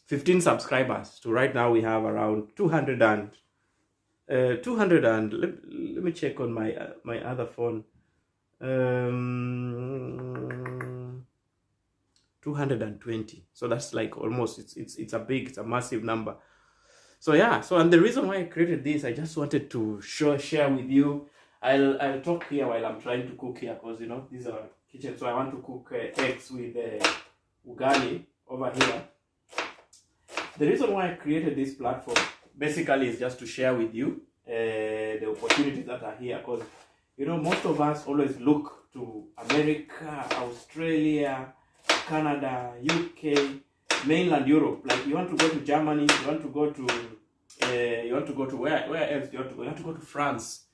15 subscribers to right now we have around 200 and let me check on my my other phone. 220. So that's like almost it's a massive number. So yeah, so and the reason why I created this, I just wanted to share with you. I'll talk here while I'm trying to cook here, because you know these are kitchen. So I want to cook eggs with ugali over here. The reason why I created this platform basically is just to share with you the opportunities that are here, because you know most of us always look to America, Australia, Canada, UK, mainland Europe. Like you want to go to Germany, you want to go to where else do you want to go? You want to go to France,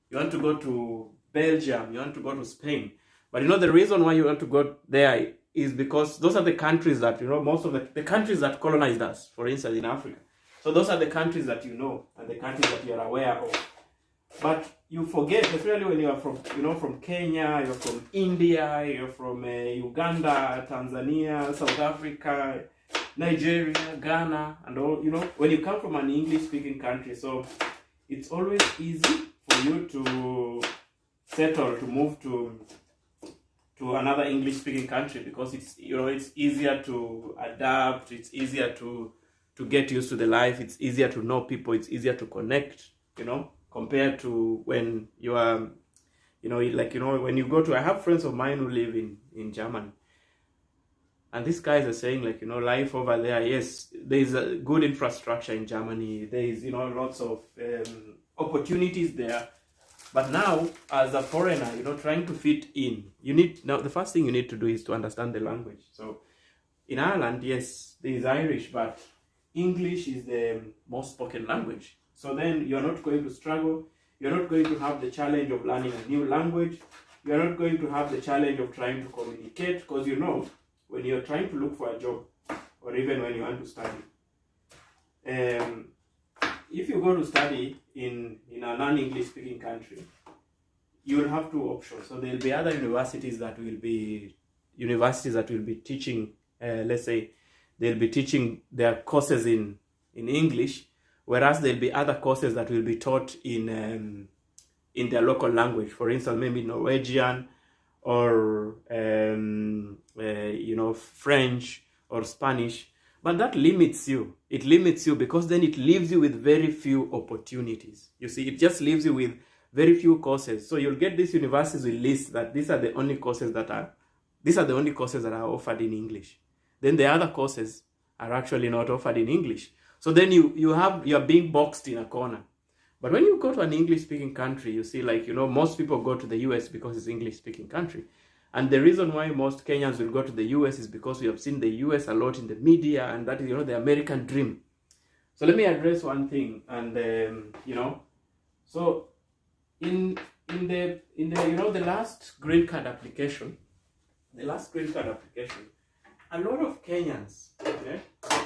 you want to go to Belgium, you want to go to Spain. But you know the reason why you want to go there is because those are the countries that, you know, most of the countries that colonized us, for instance, in Africa. So those are the countries that you know and the countries that you are aware of. But you forget, especially when you are from, you know, from Kenya, you're from India, you're from Uganda, Tanzania, South Africa, Nigeria, Ghana, and all, you know, when you come from an English-speaking country, so it's always easy for you to settle, to move to another English-speaking country, because it's, you know, it's easier to adapt, it's easier to get used to the life, it's easier to know people, it's easier to connect, you know, compared to when you are, you know, like, you know, when you go to, I have friends of mine who live in Germany, and these guys are saying, like, you know, life over there, yes, there is a good infrastructure in Germany, there is, you know, lots of opportunities there. But now, as a foreigner, you know, trying to fit in, you need, now the first thing you need to do is to understand the language. So in Ireland, yes, there is Irish, but English is the most spoken language. So then you're not going to struggle. You're not going to have the challenge of learning a new language. You're not going to have the challenge of trying to communicate, because you know, when you're trying to look for a job, or even when you want to study, if you go to study in a non-English speaking country, you will have two options. So there'll be other universities that will be teaching, let's say, they'll be teaching their courses in English, whereas there'll be other courses that will be taught in their local language. For instance, maybe Norwegian, or you know, French or Spanish. But that limits you. It limits you because then it leaves you with very few opportunities. You see, it just leaves you with very few courses. So you'll get these universities will list that these are the only courses that are offered in English. Then the other courses are actually not offered in English. So then you're being boxed in a corner. But when you go to an English-speaking country, you see, like, you know, most people go to the US because it's English-speaking country. And the reason why most Kenyans will go to the US is because we have seen the US a lot in the media, and that is, you know, the American dream. So let me address one thing, and you know, so in the you know, the last green card application, a lot of Kenyans, okay,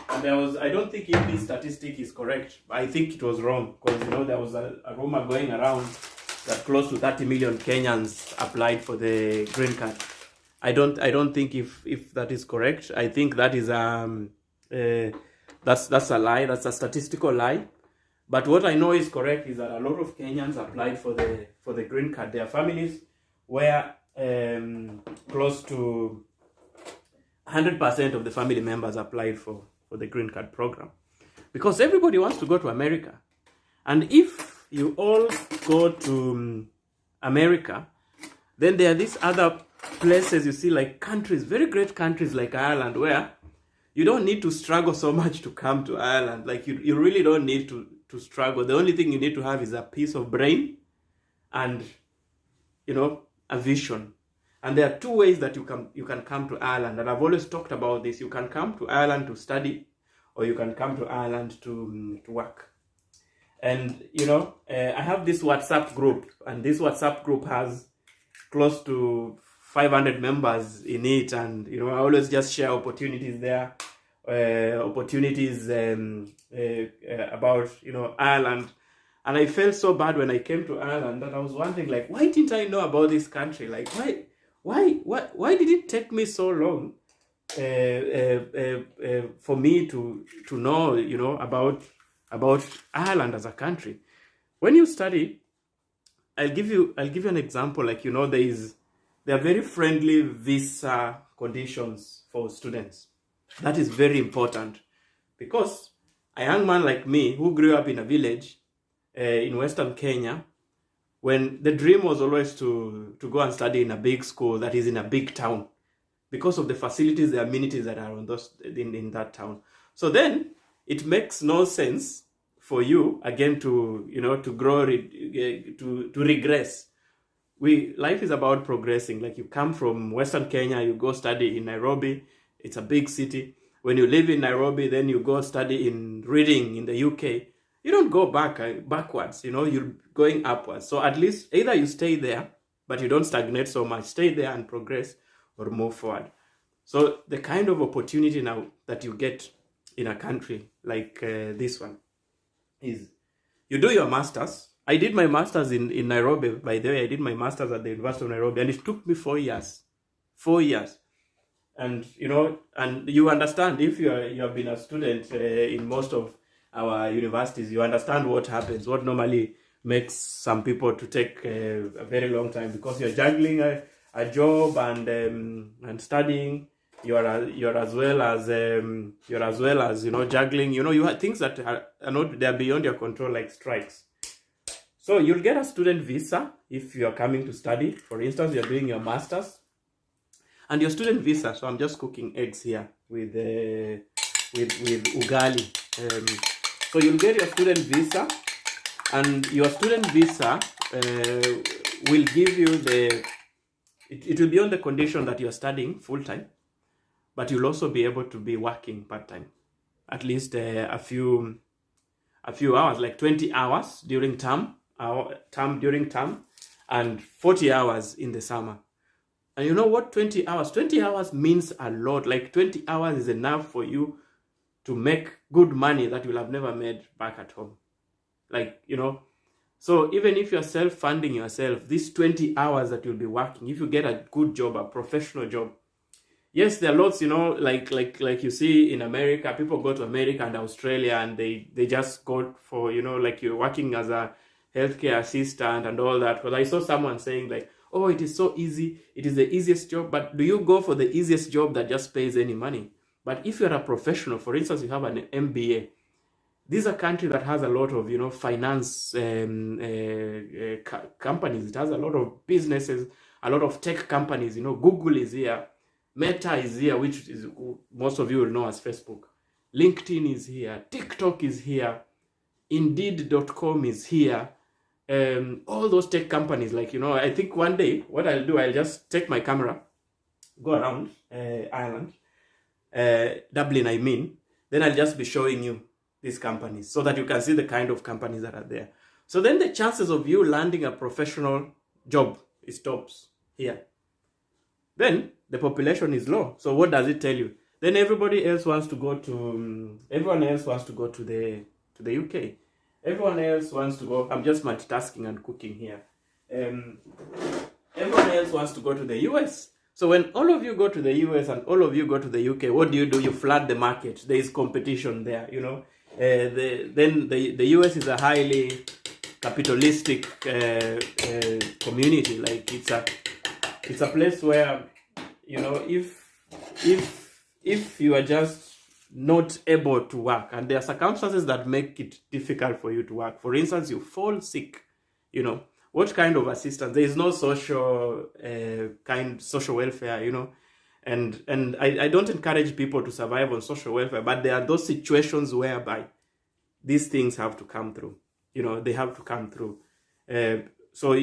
and there was, I don't think if this statistic is correct, but I think it was wrong, because you know there was a rumor going around that close to 30 million Kenyans applied for the green card. I don't think if that is correct. I think that is that's a lie. That's a statistical lie. But what I know is correct is that a lot of Kenyans applied for the green card. Their families were close to 100% of the family members applied for the green card program, because everybody wants to go to America. And if you all go to America, then there are these other places, you see, like countries, very great countries like Ireland, where you don't need to struggle so much to come to Ireland. Like you really don't need to struggle. The only thing you need to have is a piece of brain and, you know, a vision. And there are two ways that you can come to Ireland, and I've always talked about this. You can come to Ireland to study, or you can come to Ireland to work. And, you know, I have this WhatsApp group, and this WhatsApp group has close to 500 members in it. And, you know, I always just share opportunities there, about, you know, Ireland. And I felt so bad when I came to Ireland that I was wondering, like, why didn't I know about this country? Like, why did it take me so long for me to know, about Ireland as a country. When you study, I'll give you an example. Like, there are very friendly visa conditions for students. That is very important, because a young man like me who grew up in a village in Western Kenya, when the dream was always to go and study in a big school that is in a big town, because of the facilities, the amenities that are on in that town. So then it makes no sense for you again to grow, to regress. Life is about progressing. Like, you come from Western Kenya, you go study in Nairobi. It's a big city. When you live in Nairobi, then you go study in Reading in the UK. You don't go backwards. You're going upwards. So at least either you stay there, but you don't stagnate so much. Stay there and progress, or move forward. So the kind of opportunity now that you get in a country like this one is, you do your master's. I did my master's in Nairobi. By the way, I did my master's at the University of Nairobi, and it took me 4 years. 4 years. And and you understand, if you have been a student in most of our universities, you understand what happens, what normally makes some people to take a very long time, because you're juggling a job and studying. You're as well as juggling. You have things that are not, they're beyond your control, like strikes. So you'll get a student visa if you're coming to study. For instance, you're doing your master's, and your student visa. So I'm just cooking eggs here with ugali. So you'll get your student visa, and your student visa will give you it will be on the condition that you're studying full time, but you'll also be able to be working part time, at least a few hours, like 20 hours during term, and 40 hours in the summer. And you know what? 20 hours means a lot. Like, 20 hours is enough for you to make good money that you'll have never made back at home. Like, so even if you're self-funding yourself, these 20 hours that you'll be working, if you get a good job, a professional job, yes, there are lots, like you see in America, people go to America and Australia, and they just go for, like, you're working as a healthcare assistant and all that. Because I saw someone saying, like, oh, it is so easy, it is the easiest job. But do you go for the easiest job that just pays any money? But if you're a professional, for instance, you have an MBA, this is a country that has a lot of, finance companies. It has a lot of businesses, a lot of tech companies. Google is here. Meta is here, which is, most of you will know as Facebook. LinkedIn is here. TikTok is here. Indeed.com is here. All those tech companies, like, I think one day what I'll do, I'll just take my camera, go around Ireland, Dublin, I mean, then I'll just be showing you these companies so that you can see the kind of companies that are there. So then the chances of you landing a professional job stops here. Then the population is low. So what does it tell you? Then everyone else wants to go to the UK. Everyone else wants to go. I'm just multitasking and cooking here. Everyone else wants to go to the US. So when all of you go to the US and all of you go to the UK, what do? You flood the market. There is competition there, Then the US is a highly capitalistic community. Like, it's a place where, if you are just not able to work, and there are circumstances that make it difficult for you to work. For instance, you fall sick, what kind of assistance? There is no social welfare, and I don't encourage people to survive on social welfare, but there are those situations whereby these things have to come through. They have to come through. So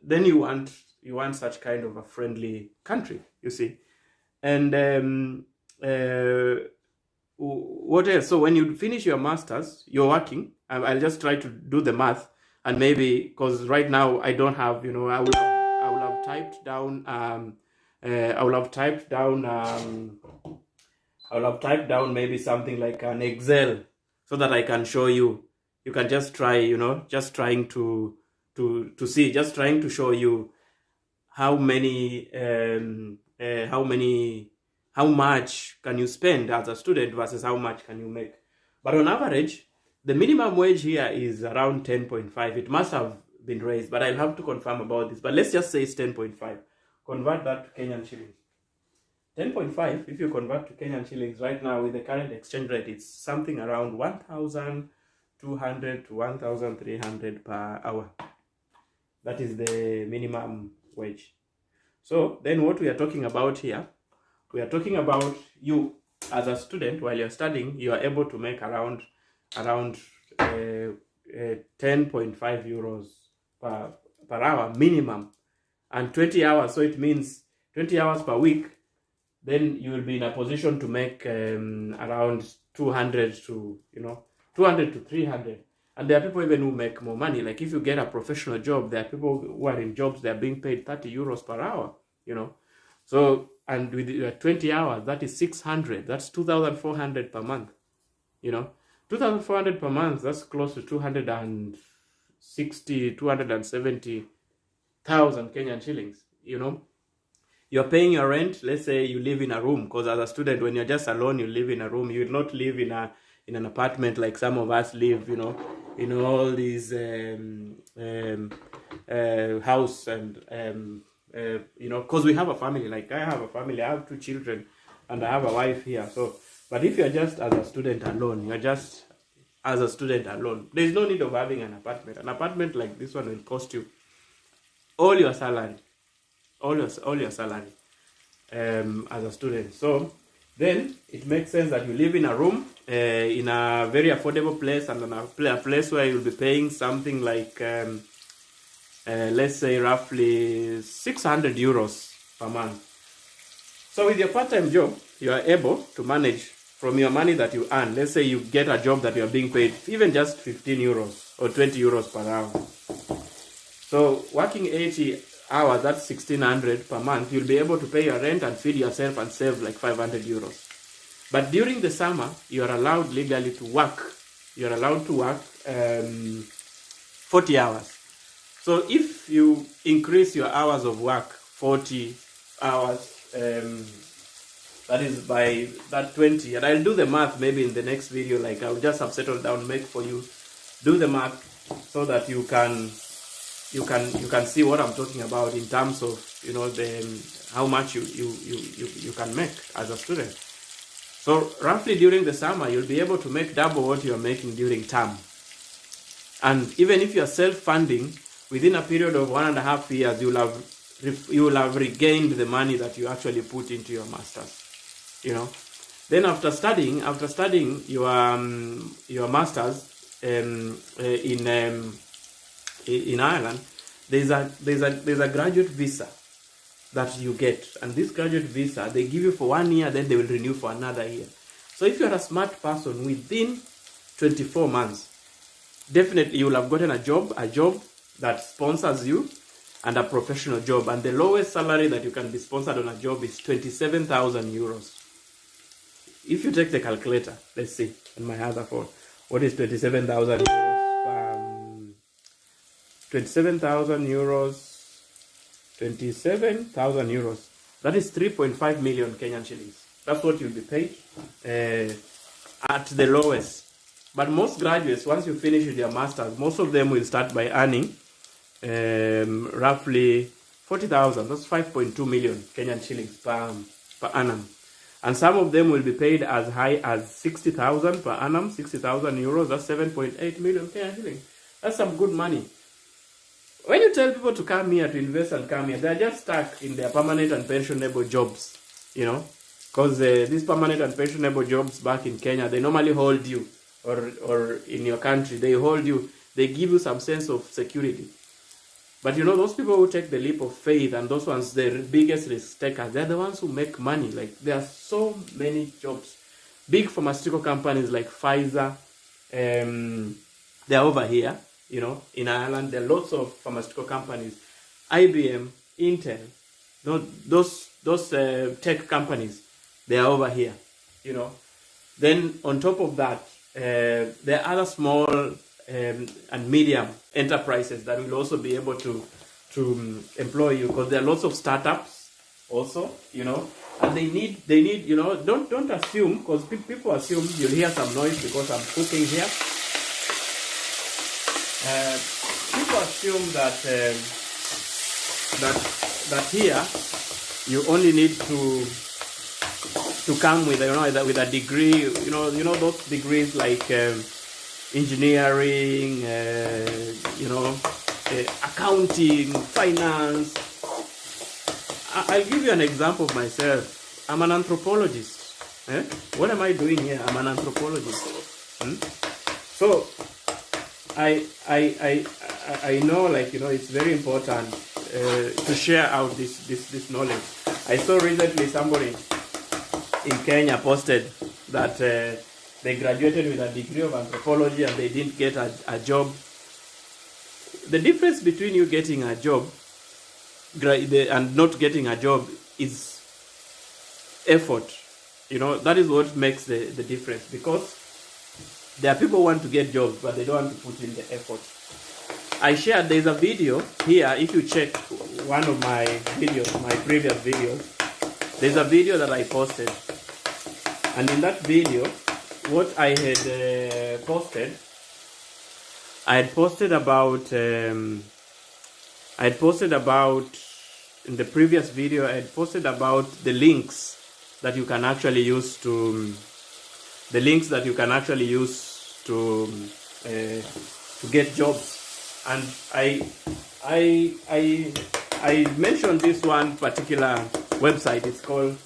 then you want such kind of a friendly country, you see. And what else? So when you finish your master's, you're working. I'll just try to do the math, and maybe, because right now I don't have, I will have typed down maybe something like an Excel, so that I can show you. You can just try, just trying to see, just trying to show you how many how much can you spend as a student versus how much can you make. But on average, the minimum wage here is around 10.5. It must have been raised, but I'll have to confirm about this. But let's just say it's 10.5. Convert that to Kenyan shillings. 10.5, if you convert to Kenyan shillings right now with the current exchange rate, it's something around 1,200 to 1,300 per hour. That is the minimum wage. So then what we are talking about here, we are talking about you as a student, while you're studying, you are able to make around 10.5 euros per hour minimum, and 20 hours. So it means 20 hours per week. Then you will be in a position to make around 200 to 300. And there are people even who make more money. Like if you get a professional job, there are people who are in jobs, they are being paid 30 euros per hour, So, and with 20 hours, that is 600. That's 2,400 per month, 2,400 per month, that's close to 270,000 Kenyan shillings, You're paying your rent. Let's say you live in a room, because as a student, when you're just alone, you live in a room. You will not live in an apartment like some of us live, in all these house and because we have a family. Like I have a family, I have 2 children, and I have a wife here. So, but if you're just as a student alone, there's no need of having an apartment. An apartment like this one will cost you all your salary. All your salary as a student. So then it makes sense that you live in a room in a very affordable place, and in a place where you'll be paying something like let's say roughly 600 euros per month. So with your part-time job, you are able to manage from your money that you earn. Let's say you get a job that you are being paid even just 15 euros or 20 euros per hour. So working 80 hours, that's 1,600 per month. You'll be able to pay your rent and feed yourself and save like 500 euros. But during the summer, you are allowed legally to work. You're allowed to work 40 hours. So if you increase your hours of work 40 hours, that is by that 20, and I'll do the math maybe in the next video. Like I'll just have settled down, make for you, do the math so that you can see what I'm talking about in terms of how much you can make as a student. So roughly during the summer, you'll be able to make double what you're making during term. And even if you're self-funding, within a period of 1.5 years, you will have regained the money that you actually put into your masters. Then after studying your masters in Ireland, there's a graduate visa that you get, and this graduate visa they give you for 1 year, then they will renew for another year. So if you're a smart person, within 24 months, definitely you will have gotten a job that sponsors you, and a professional job. And the lowest salary that you can be sponsored on a job is 27,000 euros. If you take the calculator, let's see on my other phone, what is 27,000 euros? 27,000 euros. That is 3.5 million Kenyan shillings. That's what you'll be paid at the lowest. But most graduates, once you finish with your masters, most of them will start by earning roughly 40,000. That's 5.2 million Kenyan shillings per annum. And some of them will be paid as high as 60,000 per annum, 60,000 euros. That's 7.8 million Kenyan shillings. That's some good money. When you tell people to come here, to invest and come here, they're just stuck in their permanent and pensionable jobs, because these permanent and pensionable jobs back in Kenya, they normally hold you, or in your country, they hold you, they give you some sense of security. But those people who take the leap of faith, and those ones, the biggest risk takers, they're the ones who make money. Like, there are so many jobs. Big pharmaceutical companies like Pfizer, they're over here, in Ireland. There are lots of pharmaceutical companies. IBM, Intel, those tech companies, they are over here, Then on top of that, there are other small and medium enterprises that will also be able to employ you, because there are lots of startups also, and they need, you know, don't assume, because people assume. You'll hear some noise because I'm cooking here. People assume that that here you only need to come with, you know, with a degree, you know those degrees like engineering, you know, accounting, finance. I'll give you an example of myself. I'm an anthropologist. What am I doing here? I'm an anthropologist. So I know, like, you know, it's very important to share out this knowledge. I saw recently somebody in Kenya posted that they graduated with a degree of anthropology and they didn't get a job. The difference between you getting a job and not getting a job is effort. You know, that is what makes the difference, because there are people who want to get jobs but they don't want to put in the effort. I shared, there's a video here. If you check one of my videos, my previous videos, there's a video that I posted, and in that video, what I had posted about in the previous video, I had posted about the links that you can actually use to get jobs. And I mentioned this one particular website. It's called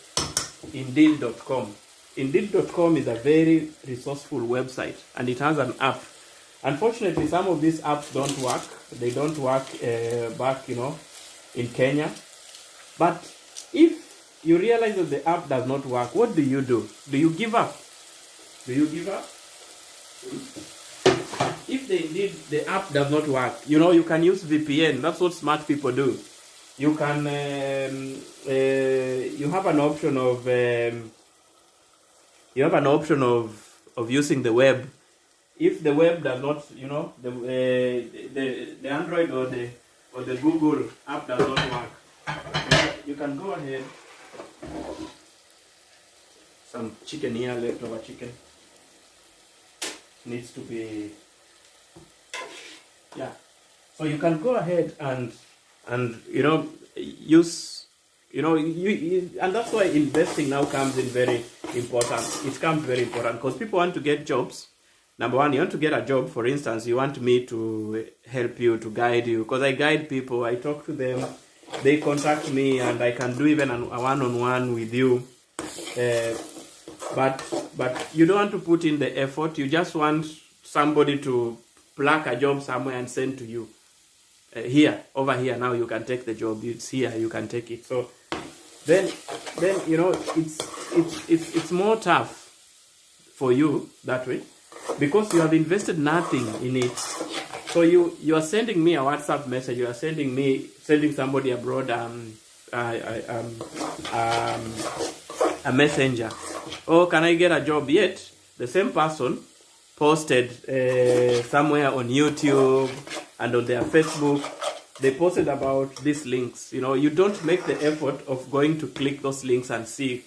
Indeed.com. Indeed.com is a very resourceful website, and it has an app. Unfortunately, some of these apps don't work. They don't work back, you know, in Kenya. But if you realize that the app does not work, what do? Do you give up? If the app does not work, you know, you can use VPN. That's what smart people do. You can you have an option of using the web. If the web does not, you know, the Android or the Google app does not work, you can go ahead. Some chicken here, leftover chicken, needs to be, yeah. So you can go ahead and you know, use, you know, and that's why investing now comes in very important. It comes very important because people want to get jobs. Number one, you want to get a job. For instance, you want me to help you, to guide you, because I guide people. I talk to them, they contact me, and I can do even a one-on-one with you. But you don't want to put in the effort. You just want somebody to plug a job somewhere and send to you. Here, over here, now you can take the job. It's here, you can take it. So then you know, it's more tough for you that way, because you have invested nothing in it. So you are sending me a WhatsApp message. You are sending somebody abroad a messenger. Oh, can I get a job? Yet the same person posted somewhere on YouTube and on their Facebook. They posted about these links. You know, you don't make the effort of going to click those links and see,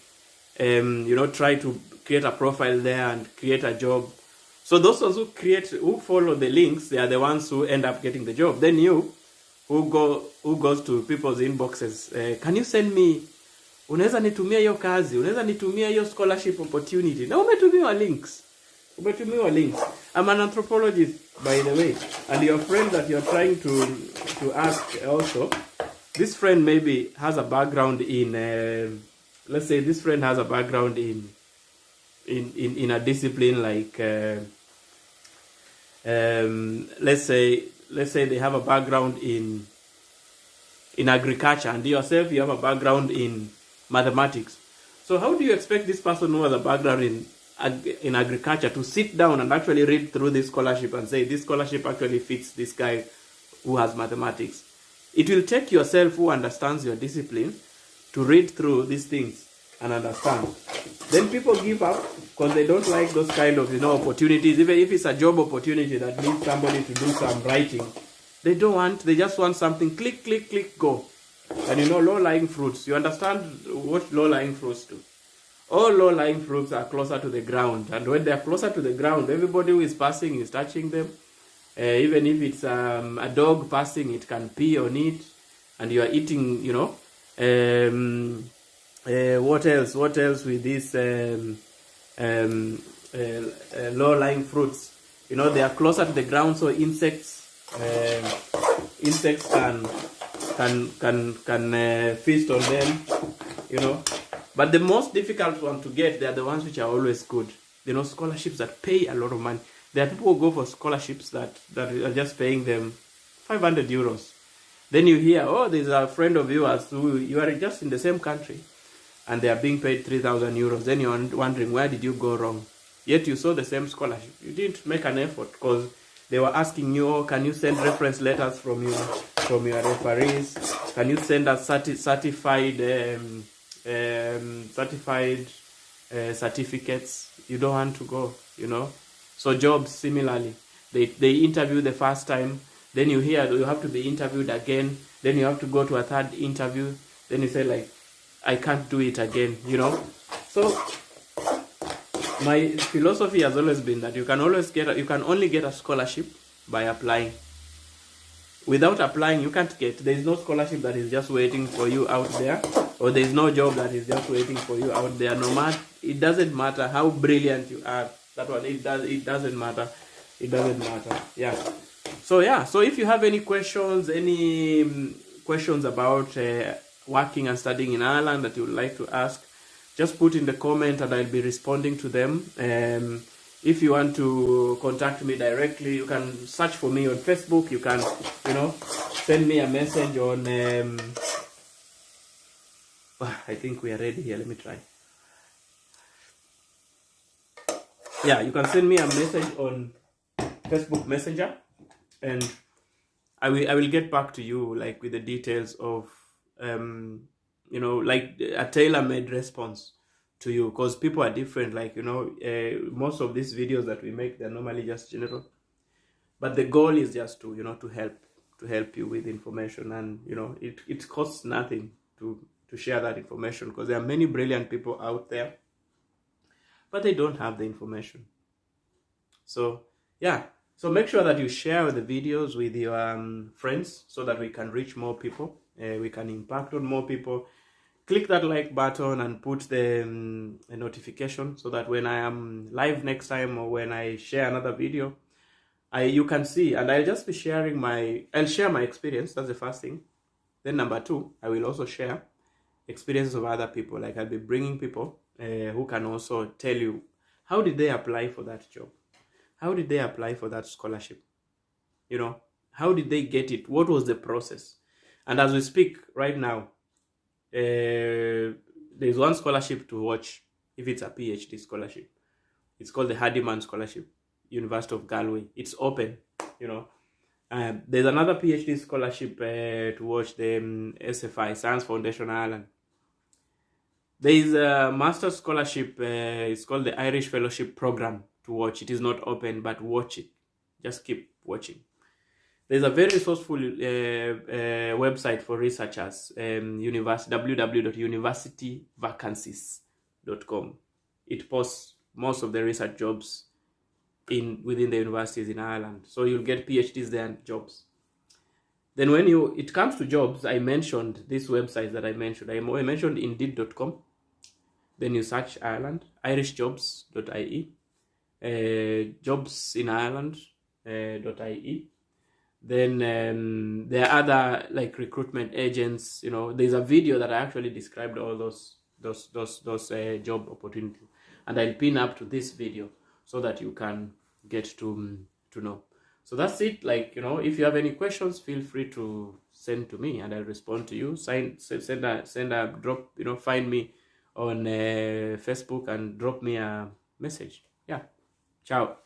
you know, try to create a profile there and create a job. So those ones who follow the links, they are the ones who end up getting the job. Then you, who goes to people's inboxes, can you send me, unaweza nitumia hiyo kazi, unaweza nitumia hiyo scholarship opportunity. Na umetumiwa links. I'm an anthropologist, by the way, and your friend that you're trying to ask also, this friend maybe has a background in, let's say this friend has a background in a discipline like, let's say they have a background in agriculture, and yourself you have a background in mathematics. So how do you expect this person who has a background in agriculture to sit down and actually read through this scholarship and say this scholarship actually fits this guy who has mathematics? It will take yourself, who understands your discipline, to read through these things and understand. Then people give up because they don't like those kind of, you know, opportunities. Even if it's a job opportunity that needs somebody to do some writing, they just want something, click, go. And you know, low-lying fruits, you understand what low-lying fruits do? All low-lying fruits are closer to the ground, and when they are closer to the ground, everybody who is passing is touching them. Even if it's a dog passing, it can pee on it, and you are eating, you know. What else? What else with these low-lying fruits? You know, they are closer to the ground, so insects can feast on them, you know. But the most difficult one to get, they are the ones which are always good. You know, scholarships that pay a lot of money. There are people who go for scholarships that are just paying them 500 euros. Then you hear, oh, there's a friend of yours who you are just in the same country, and they are being paid 3,000 euros. Then you're wondering, where did you go wrong? Yet you saw the same scholarship. You didn't make an effort because they were asking you, oh, can you send reference letters from your referees? Can you send us certified certificates? You don't want to go, you know. So jobs, similarly, they interview the first time, then you hear you have to be interviewed again, then you have to go to a third interview, then you say like, I can't do it again, you know. So my philosophy has always been that you can only get a scholarship by applying. Without applying, you can't get. There is no scholarship that is just waiting for you out there, or there is no job that is just waiting for you out there. No matter, it doesn't matter how brilliant you are. That one, it doesn't matter. It doesn't matter. Yeah. So yeah. So if you have any questions about working and studying in Ireland that you would like to ask, just put in the comment and I'll be responding to them. If you want to contact me directly, you can search for me on Facebook. You can, you know, send me a message on I think we are ready here. Let me try. Yeah, you can send me a message on Facebook Messenger, and I will get back to you like with the details of you know, like a tailor-made response to you, because people are different. Like, you know, most of these videos that we make, they're normally just general, but the goal is just to, you know, to help you with information. And you know, it costs nothing to share that information, because there are many brilliant people out there, but they don't have the information. So yeah, so make sure that you share the videos with your friends so that we can reach more people, we can impact on more people. Click that like button and put the notification so that when I am live next time, or when I share another video, you can see. And I'll just be sharing I'll share my experience. That's the first thing. Then number two, I will also share experiences of other people. Like, I'll be bringing people who can also tell you, how did they apply for that job? How did they apply for that scholarship? You know, how did they get it? What was the process? And as we speak right now, there's one scholarship to watch if it's a PhD scholarship. It's called the Hardiman Scholarship, University of Galway. It's open, you know. There's another PhD scholarship to watch, the SFI, Science Foundation Ireland. There is a master's scholarship, it's called the Irish Fellowship Program, to watch. It is not open, but watch it. Just keep watching. There's a very resourceful website for researchers, www.universityvacancies.com. It posts most of the research jobs within the universities in Ireland. So you'll get PhDs there and jobs. Then when it comes to jobs, I mentioned this website that I mentioned. I mentioned Indeed.com. Then you search Ireland, irishjobs.ie, jobs in Ireland.ie. Then there are other like recruitment agents. You know, there's a video that I actually described all those job opportunities, and I'll pin up to this video so that you can get to know. So that's it. Like, you know, if you have any questions, feel free to send to me and I'll respond to you. Send a drop. You know, find me on Facebook and drop me a message. Yeah. Ciao.